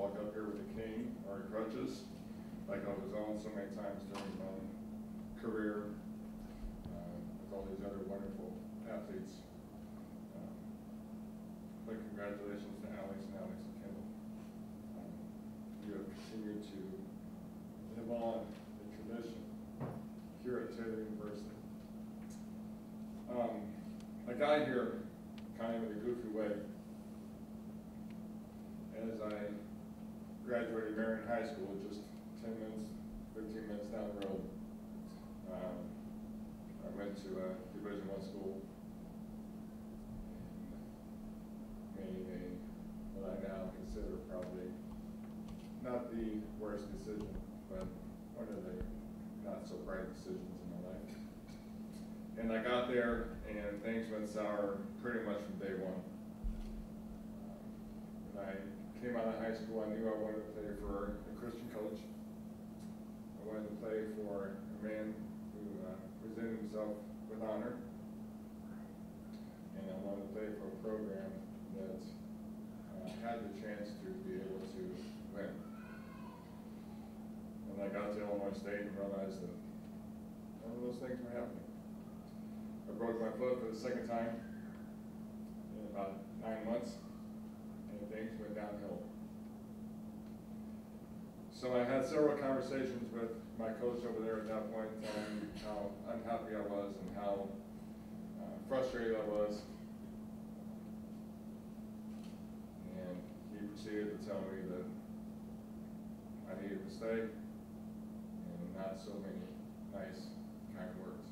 walk up here with a cane or crutches, like I was on so many times during my career with all these other wonderful athletes. But congratulations to Alex and Kendall. You have continued to live on the tradition here at Taylor University. I got here kind of in a goofy way. As I graduated Marion High School, just 10 minutes, 15 minutes down the road, I went to a Division I school and made what I now consider probably not the worst decision, but one of the not so bright decisions in my life. And I got there and things went sour pretty much from day one. When I came out of high school, I knew I wanted to play for a Christian coach. I wanted to play for a man who presented himself with honor. And I wanted to play for a program that had the chance to be able to win. And I got to Illinois State and realized that none of those things were happening. I broke my foot for the second time in about 9 months, and things went downhill. So I had several conversations with my coach over there at that point, telling him how unhappy I was and how frustrated I was. And he proceeded to tell me that I needed to stay, and not so many nice, kind words.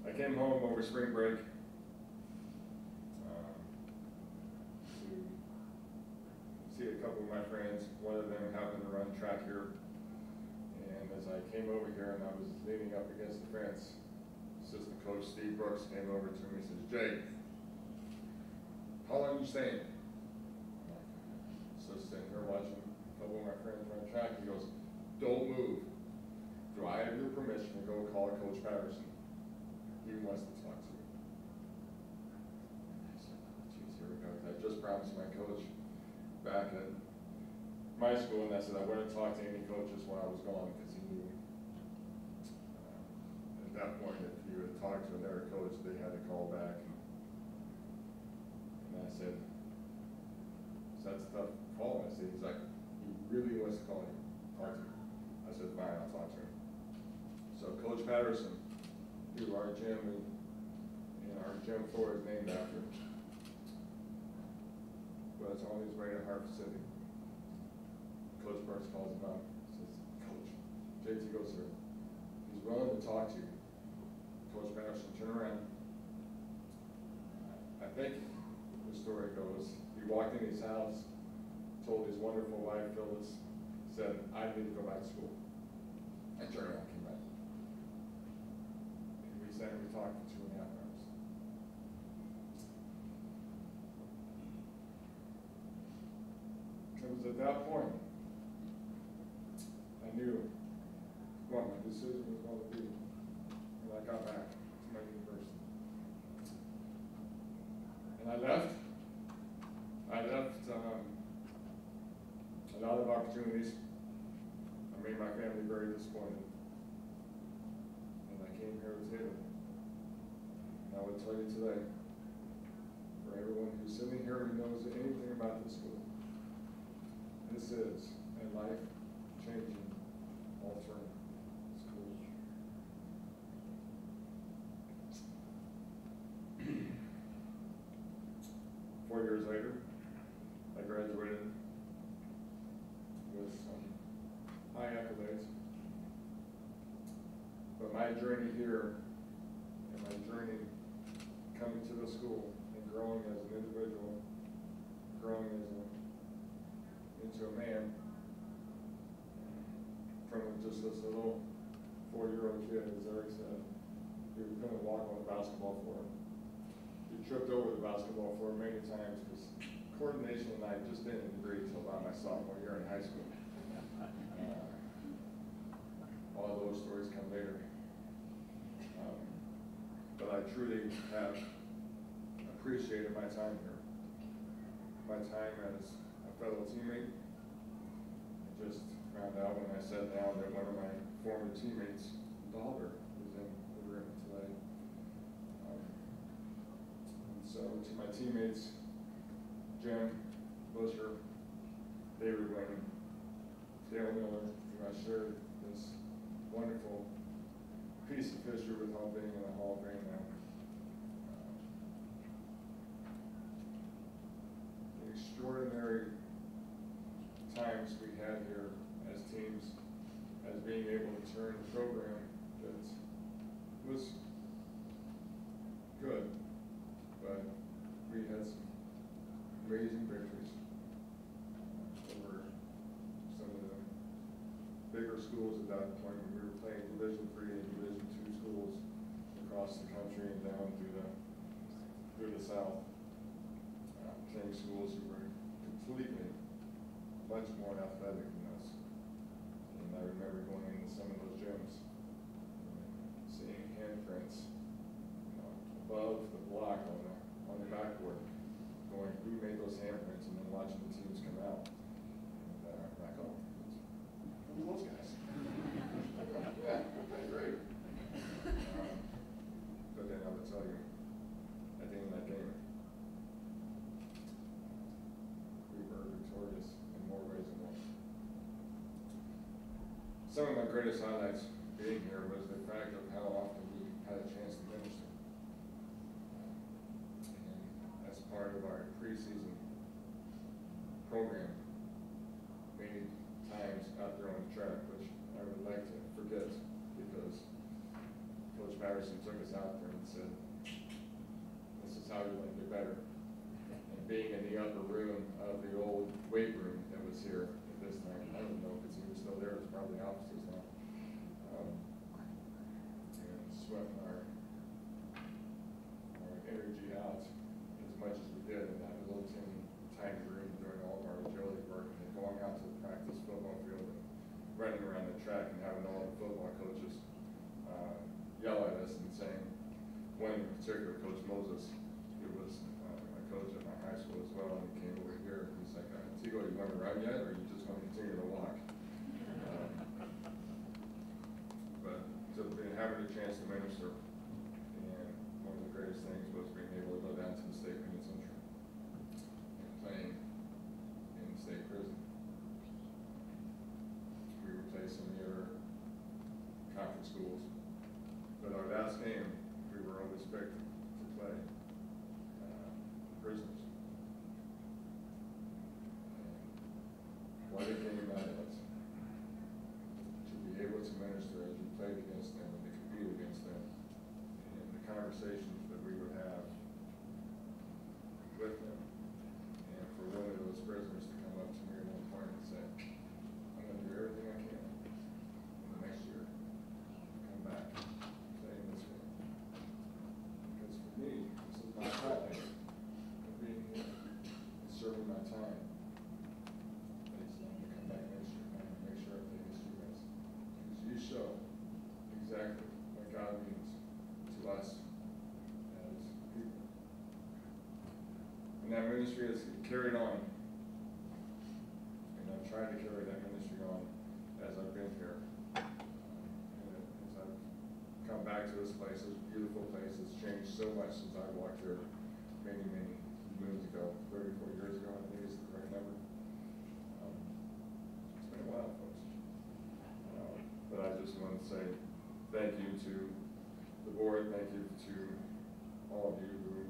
I came home over spring break to see a couple of my friends. One of them happened to run track here. And as I came over here and I was leaning up against the fence, assistant coach Steve Brooks came over to me and says, "Jay, how long are you staying?" So sitting here watching a couple of my friends run track, he goes, "Don't move. Do I have your permission to go call Coach Patterson? He wants to talk to you." I said, "Oh, geez, here we go." I just promised my coach back at my school, and I said I wouldn't talk to any coaches while I was gone, because he knew at that point if you had talked to another coach, they had to call back. And I said, "So that's a tough call." I said, he's like, "He really wants to call you, talk to you." I said, "Fine, I'll talk to him." So Coach Patterson, who our gym and our gym floor is named after, was on his way to Hartford City. Coach Brooks calls him up, says, "Coach, Jay Teagle's here. He's willing to talk to you." Coach Patterson turned around. I think the story goes, he walked in his house, told his wonderful wife, Phyllis, said, "I need to go back to school." I turned around and came back. And we sat and we talked for 2.5 hours. It was at that point I knew what my decision was going to be when I got back to my university. And I left a lot of opportunities. I made my family very disappointed. And I came here to Taylor. And I would tell you today, for everyone who's sitting here who knows anything about this school, this is a life-changing alternative school. 4 years later, I graduated with some high accolades. But my journey here and my journey coming to the school and growing as an individual, growing into a man, from just this little 4-year-old kid, as Eric said, he was going to walk on the basketball floor. He tripped over the basketball floor many times because coordination and I just didn't agree until about my sophomore year in high school. All those stories come later. But I truly have appreciated my time here. My time as a fellow teammate. I just found out when I sat down that one of my former teammates' daughter was in the room today. And so to my teammates, Jim Busher, David Wayne, Dale Miller, who I shared this wonderful piece of history with all being in the Hall of Fame now. The extraordinary times we had here as teams, as being able to turn a program that was good, but we had some amazing victories over some of the bigger schools at that point when we were playing Division III and Division II schools across the country and down through the South. Playing schools who were completely much more athletic than us. And I remember going into some of those gyms and seeing handprints, above the block on the backboard, going, who made those handprints, and then watching the teams come out. And I'm like, oh, who are those guys? Yeah, okay, great. But then I would tell you, at the end of that game, we were victorious in more ways than one. Some of my greatest highlights being here was the fact of how often we had a chance to minister. And as part of our preseason program, many times out there on the track, which I would like to forget because Coach Patterson took us out there and said, this is how you're going to get better. And being in the upper room of the old weight room that was here at this time, I don't know if it's even still there, it's probably offices now. And sweating our energy out as much as we did in that little tiny room doing all of our agility work, and then going out to the practice football field and running around the track and having all the football coaches yell at us and saying, one in particular, Coach Moses, who was my coach at my high school as well, and he came over here, he's like, Teagle, you want to run yet, or you just want to continue to walk? But so having a chance to minister, and one of the greatest things was being able to go down to the state penitentiary and playing in the state prison. We replaced some of the other conference schools, but our last game, we were always picked to play prisoners. And what a game that is. To be able to minister as you played against them and to compete against them, and the conversations that we would have with them, and for one of those prisoners to come up to me at one point and say, I'm going to do everything I can in the next year to come back playing this game. Because for me, this is my practice of being here and serving my time. But it's time to come back next year and make sure everything is you guys. Because you show exactly what God means to us as people. And that ministry has carried on. And I've tried to carry that ministry on as I've been here. And as I've come back to this place, this beautiful place, it's changed so much since I walked here many, many moons ago, 34 years ago, I think is the correct number. It's been a while, folks. But I just want to say thank you to the board, thank you to all of you who has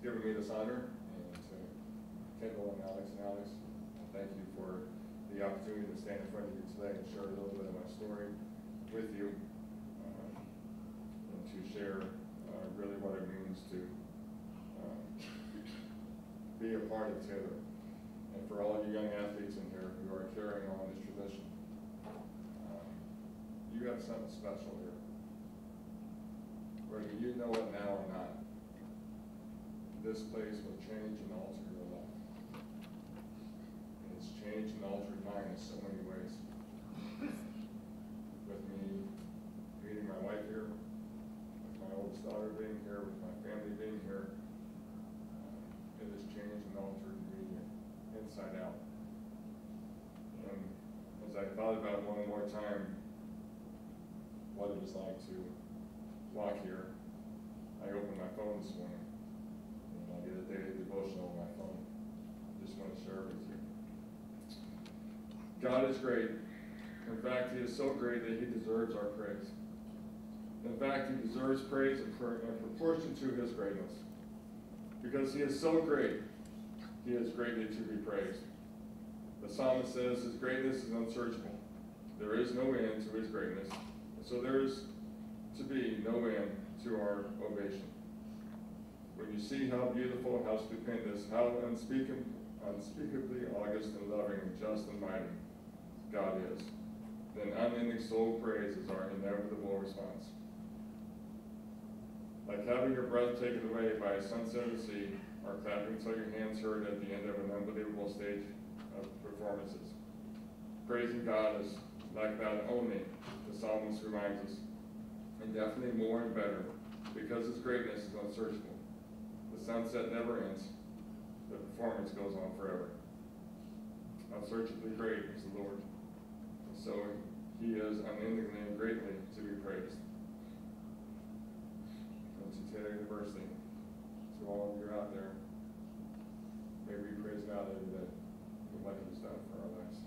given me this honor, and to Kendall and Alex. Thank you for the opportunity to stand in front of you today and share a little bit of my story with you, and to share really what it means to be a part of Taylor. And for all you young athletes in here who are carrying on this tradition, you have something special here. Whether you know it now or not, this place will change and alter your life. And it's changed and altered mine in so many ways. With me meeting my wife here, with my oldest daughter being here, with my family being here, it has changed and altered me inside out. And as I thought about it one more time, what it was like to walk here, I opened my phone this morning, and I did a daily devotional on my phone. Just want to share it with you. God is great. In fact, He is so great that He deserves our praise. In fact, He deserves praise in proportion to His greatness. Because He is so great, He is greatly to be praised. The psalmist says His greatness is unsearchable. There is no end to His greatness. So there is to be no end to our ovation. When you see how beautiful, how stupendous, how unspeakably august and loving and just and mighty God is, then unending soul praise is our inevitable response. Like having your breath taken away by a sunset at sea, or clapping till your hands hurt at the end of an unbelievable stage of performances. Praising God is like that only, the psalmist reminds us, and definitely more and better, because His greatness is unsearchable. The sunset never ends. The performance goes on forever. Unsearchably great is the Lord. And so He is unendingly and greatly to be praised. And to Taylor University, to all of you out there, may we praise God every day for what He's done for our lives.